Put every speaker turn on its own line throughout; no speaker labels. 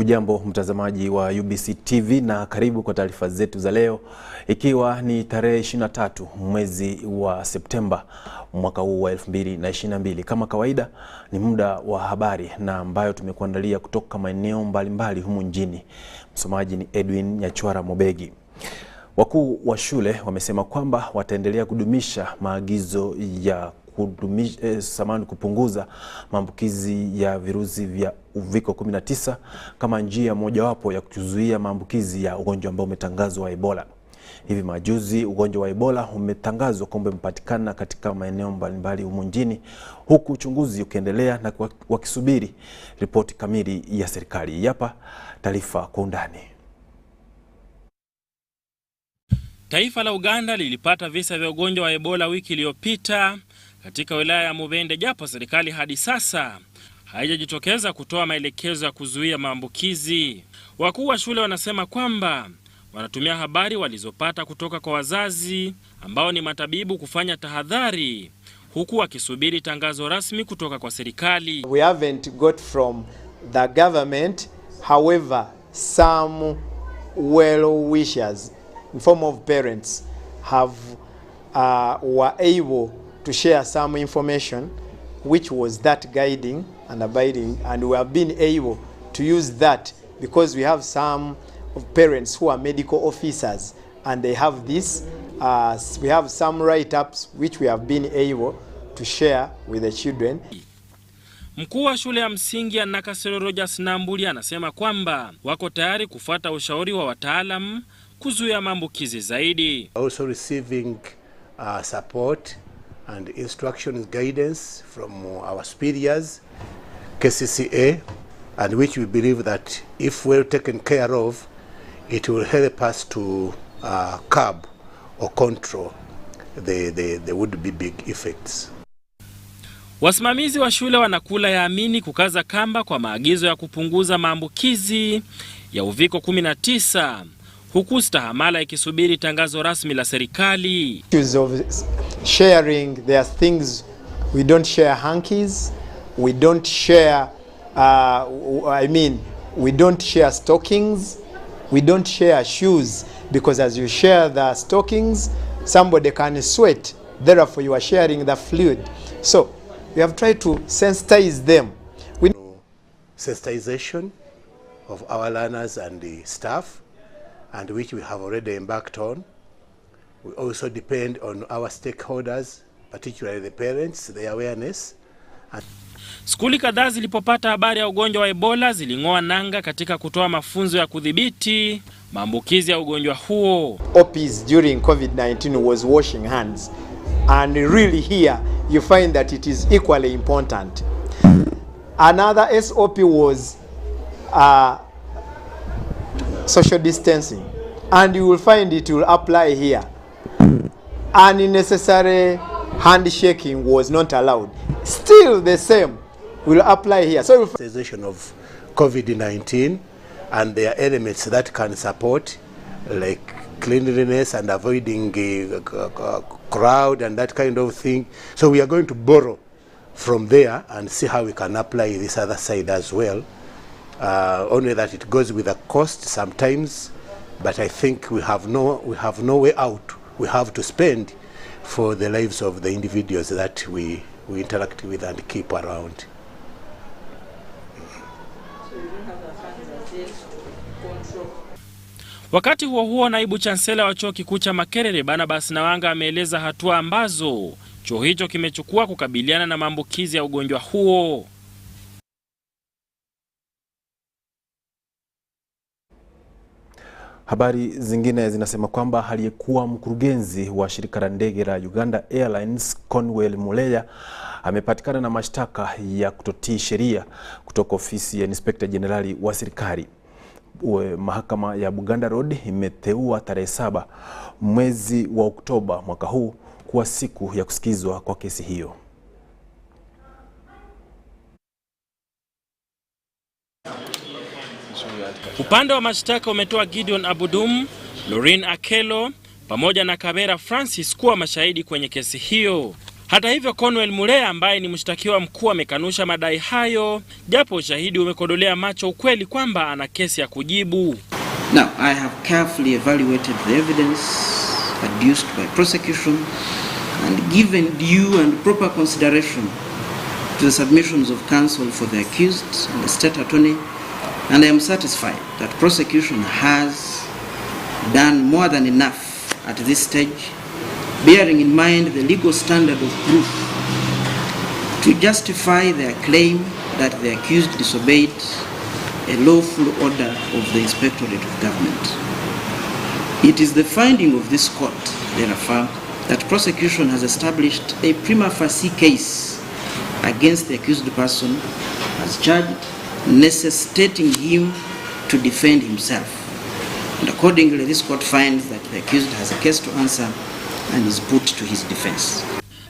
Hujambo mtazamaji wa UBC TV na karibu kwa taarifa zetu za leo, ikiwa ni tarehe 23 mwezi wa Septemba mwaka huu wa 2022. Kama kawaida ni muda wa habari na ambayo tumekuandalia kutoka maeneo mbalimbali humu nchini. Msomaji ni Edwin Nyachwara. Wakuu wa shule wamesema kwamba wataendelea kudumisha maagizo ya kupunguza maambukizi ya virusi vya uviko 19 kama njia mojawapo ya kuzuia maambukizi ya ugonjwa ambao umetangazwa wa Ebola. Hivi majuzi ugonjwa wa Ebola umetangazwa kwamba umepatikana katika maeneo mbalimbali humu nchini, huku uchunguzi ukiendelea na wakisubiri ripoti kamili ya serikali. Hapa taarifa kwa undani.
Taifa la Uganda lilipata visa vya ugonjwa wa Ebola wiki iliyopita katika wilaya ya Mubende, japo serikali hadi sasa haijajitokeza kutoa maelekezo ya kuzuia maambukizi. Wakuu wa shule wanasema kwamba wanatumia habari walizopata kutoka kwa wazazi ambao ni matabibu kufanya tahadhari, huku wakisubiri tangazo rasmi kutoka kwa serikali.
We haven't got from the government, however some well wishers in form of parents were able to share some information which was that guiding and abiding, and we have been able to use that because we have some parents who are medical officers and they have this we have some write-ups which we have been able to share with the children.
Mkuu wa shule ya msingi ya Nakasero Rogers Nambuli anasema kwamba wako tayari kufuata ushauri wa wataalamu kuzuia maambukizi zaidi.
Also receiving support and instruction guidance from our superiors, KCCA, and which we believe that if well taken care of, it will help us to curb or control the would be big effects.
Wasimamizi wa shule wanakula yaamini kukaza kamba kwa maagizo ya kupunguza maambukizi ya uviko 19, huku stahamala ikisubiri tangazo rasmi la serikali.
Sharing, there are things we don't share hankies, we don't share we don't share stockings, we don't share shoes, because as you share the stockings somebody can sweat, therefore you are sharing the fluid. So we have tried to sensitize them.
Sensitization of our learners and the staff, and which we have already embarked on. We also depend on our stakeholders, particularly the parents, their awareness.
Skuli kadhaa zilipopata habari ya ugonjwa wa Ebola ziling'oa nanga katika kutoa mafunzo ya kudhibiti maambukizi ya ugonjwa huo.
OPs during COVID-19 was washing hands, and really here you find that it is equally important. Another SOP was social distancing, and you will find it will apply here. Unnecessary handshaking was not allowed. Still the same will apply here. So
of COVID-19 and there are elements that can support, like cleanliness and avoiding crowd and that kind of thing. So we are going to borrow from there and see how we can apply this other side as well. Only that it goes with a cost sometimes, but I think we have no way out. We have to spend for the lives of the individuals that we interact with and keep around.
Wakati huo naibu chancellor wa chuo kikuu cha Makerere Barnabas Nawanga ameeleza hatua ambazo chuo hicho kimechukua kukabiliana na maambukizi ya ugonjwa huo.
Habari zingine zinasema kwamba aliyekuwa mkurugenzi wa shirika la ndege la Uganda Airlines Conwell Muleya amepatikana na mashtaka ya kutotii sheria kutoka ofisi ya Inspector Generali wa serikali. Mahakama ya Buganda Road imeteua tarehe 7 mwezi wa Oktoba mwaka huu kuwa siku ya kusikizwa kwa kesi hiyo.
Upande wa mashtaka umetoa Gideon Abudum, Lorraine Akelo pamoja na Kabera Francis kuwa mashahidi kwenye kesi hiyo. Hata hivyo, Conwell Mulea ambaye ni mshtakiwa mkuu amekanusha madai hayo, japo ushahidi umekodolea macho ukweli kwamba ana kesi ya kujibu.
Now, I have carefully evaluated the evidence adduced by prosecution and given due and proper consideration to the submissions of counsel for the accused and the state attorney, and I am satisfied that prosecution has done more than enough at this stage, bearing in mind the legal standard of proof, to justify their claim that the accused disobeyed a lawful order of the Inspectorate of Government. It is the finding of this court, therefore, that prosecution has established a prima facie case against the accused person as charged, necessitating him to defend himself. And accordingly, this court finds that the accused has a case to answer and is put to his defense.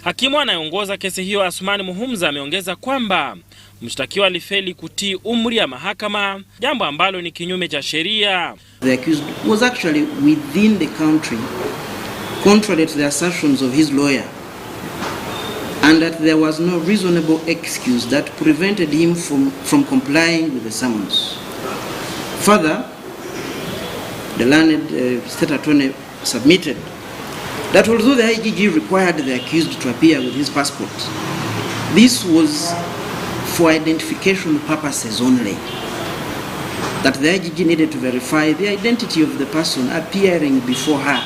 Hakimu anayeongoza kesi hiyo Asmani Muhumza ameongeza kwamba mshtakiwa alifeli kutii umri ya mahakama, jambo ambalo ni kinyume cha sheria.
The accused was actually within the country, contrary to the assertions of his lawyer, and that there was no reasonable excuse that prevented him from complying with the summons. Further, the learned state attorney submitted that although the IGG required the accused to appear with his passport, this was for identification purposes only. That the IGG needed to verify the identity of the person appearing before her.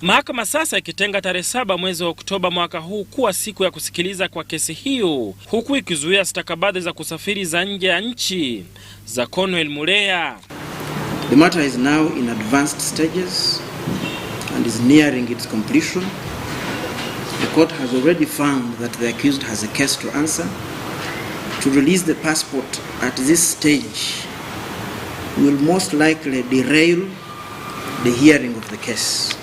Mahakama sasa ikitenga tarehe 7 mwezi wa Oktoba mwaka huu kuwa siku ya kusikiliza kwa kesi hiyo, huku ikizuia stakabadhi za kusafiri za nje ya nchi za Conwell Mulea.
The matter is now in advanced stages and is nearing its completion. The court has already found that the accused has a case to answer. To release the passport at this stage will most likely derail the hearing of the case.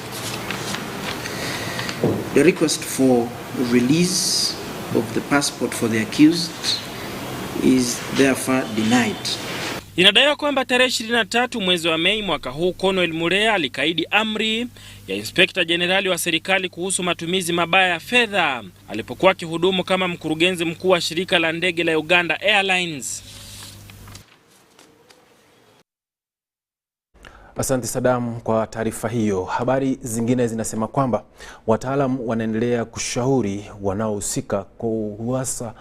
The request for release of the passport for the accused is therefore denied.
Inadaiwa kwamba tarehe 23 mwezi wa Mei mwaka huu Conwell Mulea alikaidi amri ya Inspekta Jenerali wa serikali kuhusu matumizi mabaya ya fedha alipokuwa akihudumu kama mkurugenzi mkuu wa shirika la ndege la Uganda Airlines.
Asante Saddam kwa taarifa hiyo. Habari zingine zinasema kwamba wataalamu wanaendelea kushauri wanaohusika kuhuasa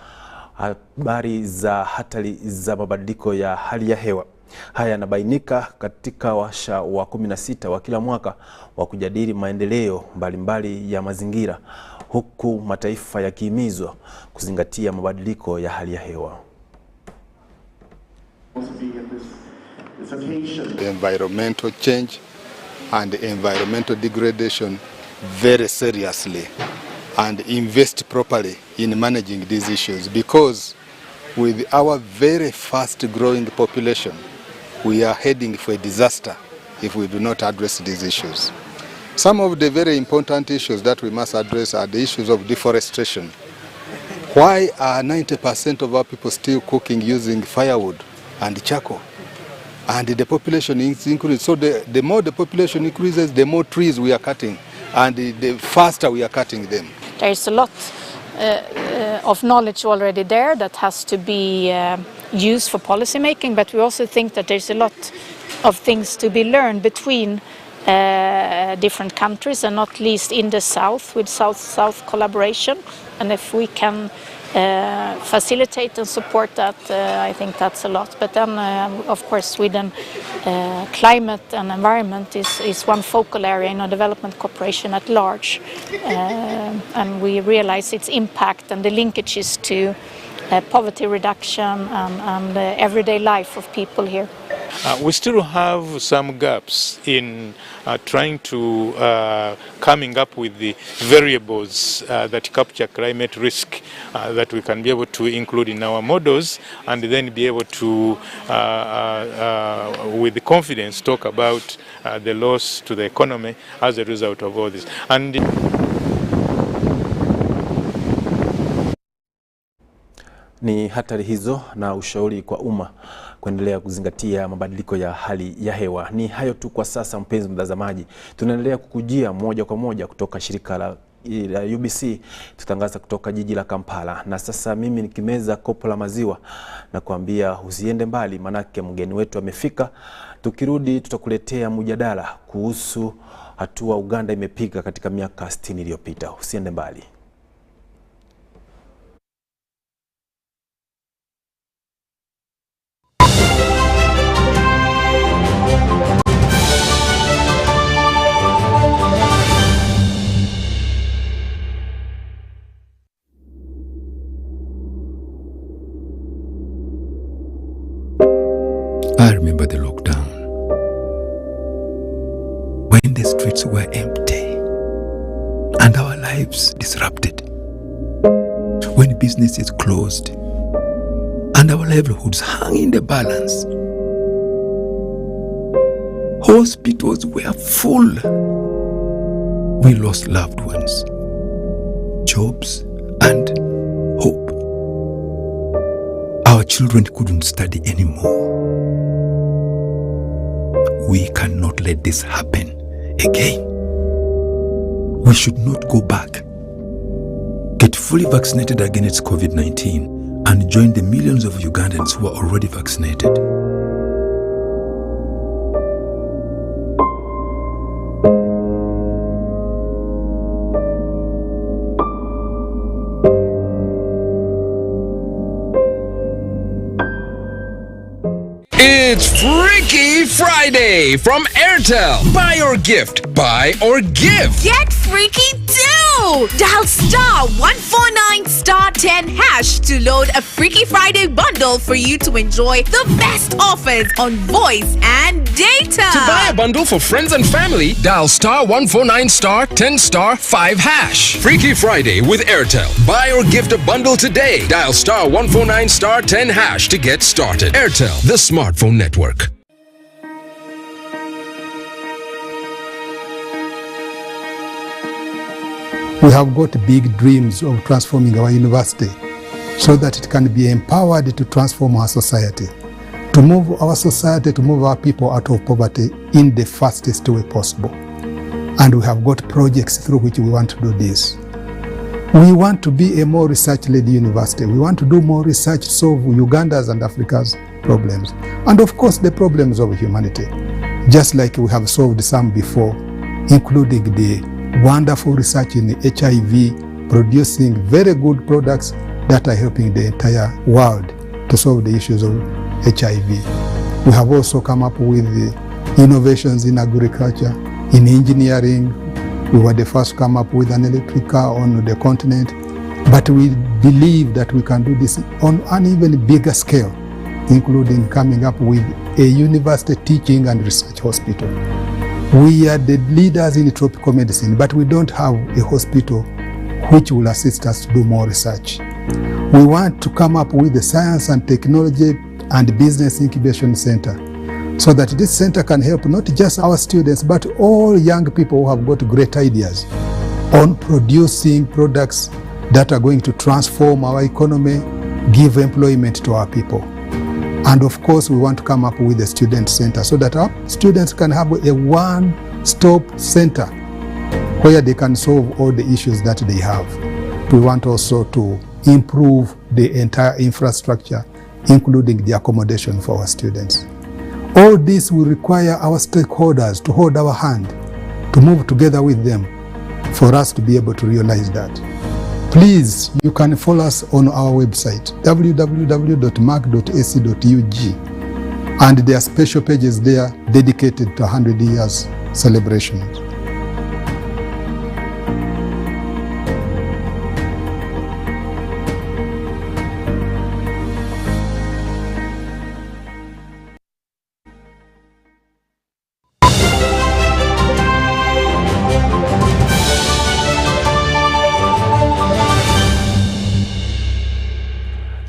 habari za hatari za mabadiliko ya hali ya hewa. Haya yanabainika katika washa wa 16 wa kila mwaka wa kujadili maendeleo mbalimbali ya mazingira, huku mataifa yakihimizwa kuzingatia mabadiliko ya hali ya hewa.
Environmental change and environmental degradation very seriously and invest properly in managing these issues, because with our very fast growing population we are heading for a disaster if we do not address these issues. Some of the very important issues that we must address are the issues of deforestation. Why are 90% of our people still cooking using firewood and charcoal? And the population is increasing. So the more the population increases, the more trees we are cutting, and the faster we are cutting them.
There is a lot of knowledge already there that has to be used for policy making, but we also think that there's a lot of things to be learned between different countries, and not least in the south with south-south collaboration. And if we can facilitate and support that, I think that's a lot. But then, of course, Sweden, climate and environment is one focal area in our development cooperation at large. And we realize its impact and the linkages to poverty reduction and everyday life of people here.
We still have some gaps in trying to coming up with the variables that capture climate risk that we can be able to include in our models, and then be able to, with confidence, talk about the loss to the economy as a result of all this. And
ni hatari hizo na ushauri kwa umma kuendelea kuzingatia mabadiliko ya hali ya hewa. Ni hayo tu kwa sasa, mpenzi mtazamaji. Tunaendelea kukujia moja kwa moja kutoka shirika la UBC tutangaza kutoka jiji la Kampala. Na sasa mimi nikimeza kopo la maziwa na kuambia usiende mbali, manake mgeni wetu amefika. Tukirudi tutakuletea mjadala kuhusu hatua Uganda imepiga katika miaka 60 iliyopita. Usiende mbali.
I remember the lockdown, when the streets were empty and our lives disrupted, when businesses closed and our livelihoods hung in the balance. Hospitals were full. We lost loved ones, jobs, and hope. Our children couldn't study anymore. We cannot let this happen again. We should not go back. Get fully vaccinated against COVID-19 and join the millions of Ugandans who are already vaccinated.
It's Freaky Friday from Airtel. Buy or gift. Buy or give.
Get freaky too! Dial *149*10# to load a Freaky Friday bundle for you to enjoy the best offers on voice and data.
To buy a bundle for friends and family, dial *149*10*5#. Freaky Friday with Airtel. Buy or gift a bundle today. Dial *149*10# to get started. Airtel, the smartphone network.
We have got big dreams of transforming our university so that it can be empowered to transform our society, to move our society, to move our people out of poverty in the fastest way possible. And we have got projects through which we want to do this. We want to be a more research-led university. We want to do more research to solve Uganda's and Africa's problems. And of course, the problems of humanity, just like we have solved some before, including the wonderful research in HIV, producing very good products that are helping the entire world to solve the issues of HIV. We have also come up with innovations in agriculture, in engineering. We were the first to come up with an electric car on the continent, but we believe that we can do this on an even bigger scale, including coming up with a university teaching and research hospital. We are the leaders in tropical medicine, but we don't have a hospital which will assist us to do more research. We want to come up with the science and technology and business incubation center, so that this center can help not just our students, but all young people who have got great ideas on producing products that are going to transform our economy, give employment to our people. And of course, we want to come up with a student center so that our students can have a one-stop center where they can solve all the issues that they have. We want also to improve the entire infrastructure, including the accommodation for our students. All this will require our stakeholders to hold our hand, to move together with them for us to be able to realize that. Please, you can follow us on our website, www.mac.ac.ug, and there are special pages there dedicated to 100 years celebrations.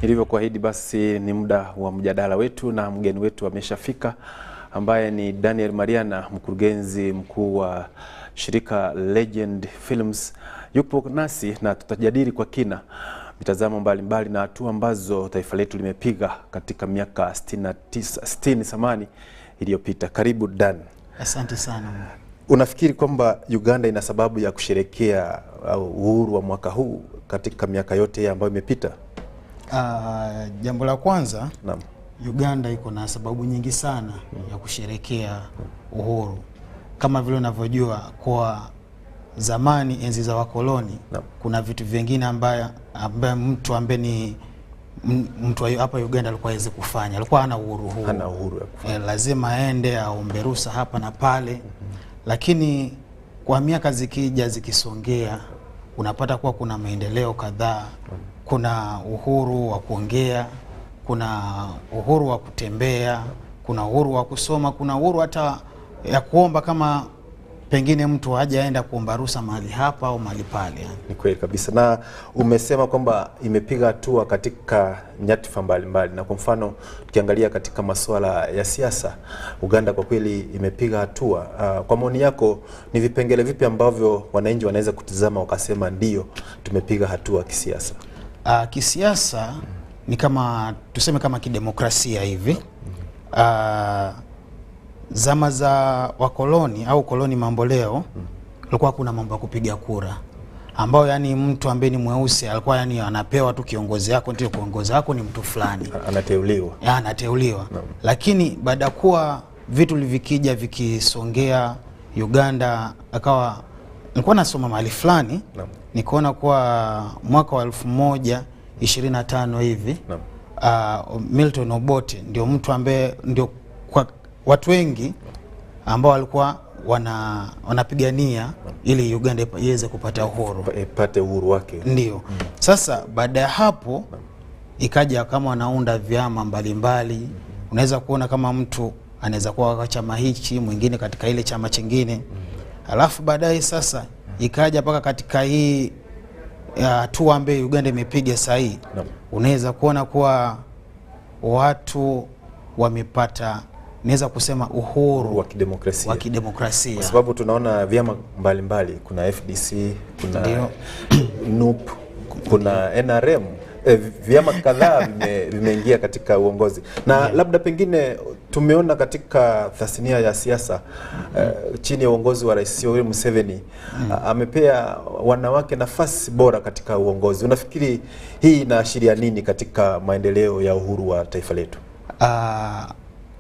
Nilivyokuahidi, basi ni muda wa mjadala wetu na mgeni wetu ameshafika, ambaye ni Daniel Mariana, mkurugenzi mkuu wa shirika Legend Films. Yupo nasi na tutajadili kwa kina mitazamo mbalimbali na hatua ambazo taifa letu limepiga katika miaka 60 iliyopita. Karibu Dan.
Asante sana.
Unafikiri kwamba Uganda ina sababu ya kusherehekea uhuru wa mwaka huu katika miaka yote ambayo imepita?
Jambo la kwanza,
naam,
Uganda iko na sababu nyingi sana ya kusherekea uhuru. Kama vile unavyojua kwa zamani, enzi za wakoloni, kuna vitu vingine ambaye mtu ambaye ni mtu hapa Uganda alikuwa hawezi kufanya, alikuwa hana uhuru huu.
Hana uhuru ya kufanya.
Lazima aende aombe ruhusa hapa na pale. Lakini kwa miaka zikisongea, unapata kuwa kuna maendeleo kadhaa. Kuna uhuru wa kuongea, kuna uhuru wa kutembea, kuna uhuru wa kusoma, kuna uhuru hata ya kuomba kama pengine mtu hajaenda kuomba ruhusa mahali hapa au mahali pale.
Ni kweli kabisa. Na umesema kwamba imepiga hatua katika nyadhifa mbalimbali, na kwa mfano tukiangalia katika masuala ya siasa, Uganda kwa kweli imepiga hatua. Kwa maoni yako ni vipengele vipi ambavyo wananchi wanaweza kutizama wakasema ndio tumepiga hatua kisiasa?
Kisiasa ni kama tuseme kama kidemokrasia hivi. Zama za wakoloni au koloni mambo leo, kulikuwa kuna mambo ya kupiga kura, ambao yani mtu ambaye ni mweusi alikuwa yani anapewa tu kiongozi yako, ndio kiongozi wako ni mtu fulani, anateuliwa. Lakini baada kuwa vitu vikija vikisongea Uganda, akawa nilikuwa nasoma mahali fulani, nikaona kwa mwaka wa 1125 hivi, Milton Obote ndio mtu ambaye ndio kwa watu wengi ambao walikuwa wanapigania ili Uganda iweze kupata uhuru,
ipate uhuru wake.
Ndio. Sasa baada ya hapo ikaja kama wanaunda vyama mbalimbali. Unaweza kuona kama mtu anaweza kuwa kwa chama hichi, mwingine katika ile chama chingine. Alafu baadaye sasa ikaja paka katika hii hatua ambayo Uganda imepiga sasa hii. Unaweza kuona kuwa watu wamepata, naweza kusema uhuru
wa kidemokrasia. Kwa sababu tunaona vyama mbalimbali, kuna FDC, kuna NUP, kuna NRM, vyama kadhaa vimeingia katika uongozi. Na labda pengine tumeona katika tasnia ya siasa chini ya uongozi wa Rais Yoweri Museveni amepea wanawake nafasi bora katika uongozi. Unafikiri hii inaashiria nini katika maendeleo ya uhuru wa taifa letu?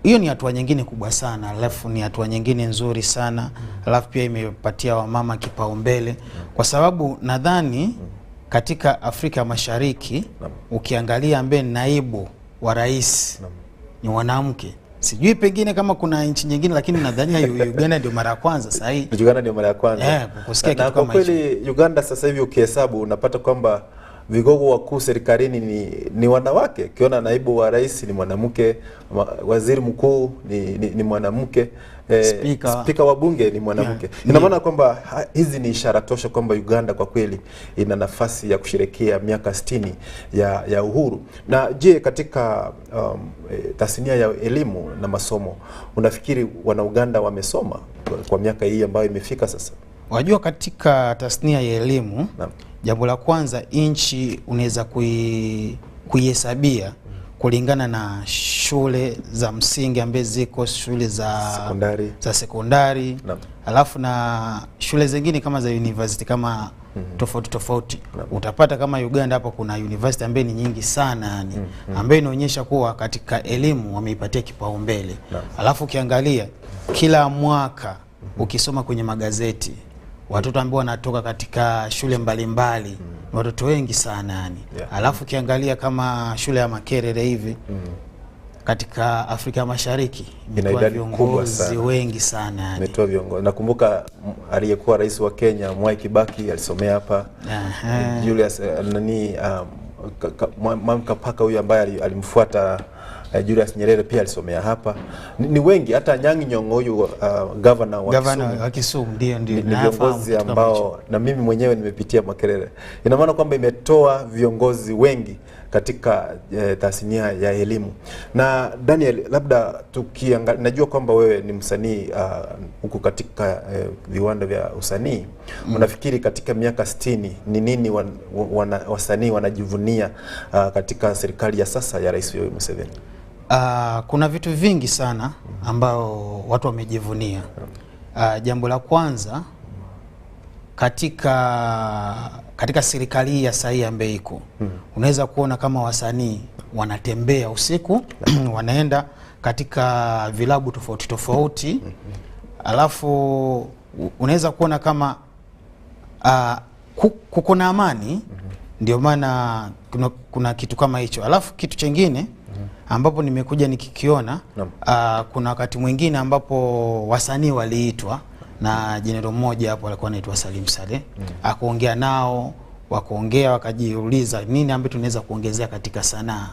Hiyo ni hatua nyingine kubwa sana, alafu ni hatua nyingine nzuri sana. Alafu pia imepatia wamama kipaumbele, kwa sababu nadhani katika Afrika Mashariki ukiangalia ambaye naibu wa rais ni mwanamke. Sijui pengine kama kuna nchi nyingine, lakini nadhani Uganda ndio mara ya kwanza sasa hii.
Uganda ndio mara ya kwanza.
Kusikia kitu
kama hicho. Kweli Uganda sasa hivi ukihesabu unapata kwamba vigogo wakuu serikalini ni wanawake. Ukiona naibu wa rais ni mwanamke, waziri mkuu ni mwanamke, spika wa bunge ni mwanamke. Ina maana kwamba hizi ni ishara tosha kwamba Uganda kwa kweli ina nafasi ya kusherehekea miaka 60 ya uhuru. Na je, katika tasnia ya elimu na masomo, unafikiri wana Uganda wamesoma kwa miaka hii ambayo imefika sasa?
Wajua, katika tasnia ya elimu, jambo la kwanza nchi unaweza kuihesabia kulingana na shule za msingi ambazo ziko, shule za sekondari, alafu na shule zingine kama za university kama tofauti. Utapata kama Uganda hapo kuna university ambazo ni nyingi sana yani, ambayo inaonyesha kuwa katika elimu wameipatia kipaumbele. Alafu ukiangalia kila mwaka ukisoma kwenye magazeti, watoto ambao wanatoka katika shule mbalimbali watoto wengi sana yani. Alafu ukiangalia kama shule ya Makerere hivi katika Afrika Mashariki imetoa viongozi wengi sana yani.
Imetoa viongozi. Nakumbuka aliyekuwa rais wa Kenya Mwai Kibaki alisomea hapa. Julius Kapaka huyu ambaye alimfuata Julius Nyerere pia alisomea hapa. Ni wengi, hata Nyangi Nyong'o huyu governor
wa Kisumu ndio
ni viongozi ambao na mimi mwenyewe nimepitia Makerere. Ina maana kwamba imetoa viongozi wengi katika tasnia ya elimu. Na Daniel, labda tukiangalia, najua kwamba wewe ni msanii huko katika viwanda vya usanii. Unafikiri katika miaka 60 ni nini wasanii wanajivunia katika serikali ya sasa ya Rais Yoweri Museveni?
Kuna vitu vingi sana ambao watu wamejivunia. Jambo la kwanza, katika serikali ya sahi ambayo iko, unaweza kuona kama wasanii wanatembea usiku wanaenda katika vilabu tofauti tofauti, alafu unaweza kuona kama kuna amani, ndio maana kuna kitu kama hicho. Alafu kitu chengine ambapo nimekuja nikikiona, kuna wakati mwingine ambapo wasanii waliitwa na jenerali mmoja hapo alikuwa anaitwa Salim Saleh, akaongea nao, wakaongea, wakajiuliza nini ambacho tunaweza kuongezea katika sanaa.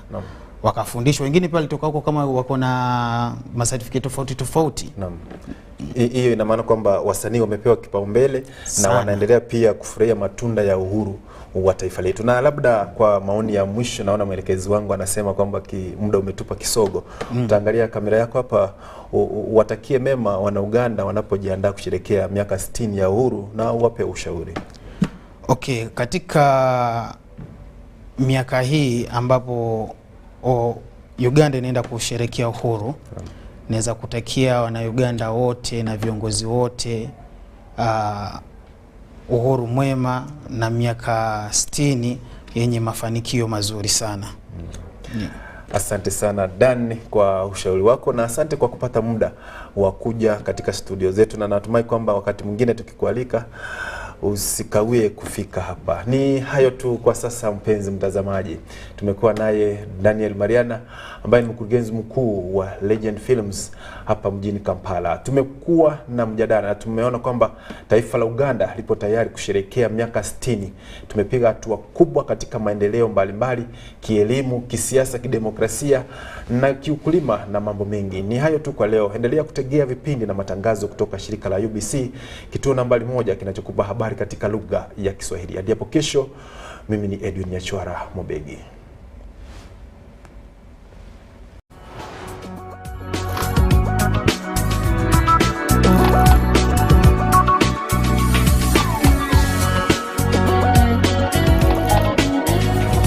Wakafundishwa, wengine pia walitoka huko kama wako na certificate tofauti tofauti.
Hiyo ina maana kwamba wasanii wamepewa kipaumbele na wanaendelea pia kufurahia matunda ya uhuru wa taifa letu. Na labda kwa maoni ya mwisho, naona mwelekezi wangu anasema kwamba muda umetupa kisogo. Utaangalia kamera yako hapa, watakie mema wana Uganda wanapojiandaa kusherehekea miaka 60 ya uhuru na wape ushauri.
Okay, katika miaka hii ambapo Uganda inaenda kusherehekea uhuru, naweza kutakia wana Uganda wote na viongozi wote uhuru mwema na miaka 60 yenye mafanikio mazuri sana.
Asante sana Dan kwa ushauri wako, na asante kwa kupata muda wa kuja katika studio zetu, na natumai kwamba wakati mwingine tukikualika usikawie kufika hapa. Ni hayo tu kwa sasa, mpenzi mtazamaji. Tumekuwa naye Daniel Mariana ambaye ni mkurugenzi mkuu wa Legend Films hapa mjini Kampala. Tumekuwa na mjadala na tumeona kwamba taifa la Uganda lipo tayari kusherehekea miaka 60. Tumepiga hatua kubwa katika maendeleo mbalimbali, kielimu, kisiasa, kidemokrasia na kiukulima na mambo mengi. Ni hayo tu kwa leo. Endelea kutegea vipindi na matangazo kutoka shirika la UBC, kituo nambari 1 kinachokupa habari katika lugha ya Kiswahili. Hadi hapo kesho, mimi ni Edwin Nyachwara Mobegi.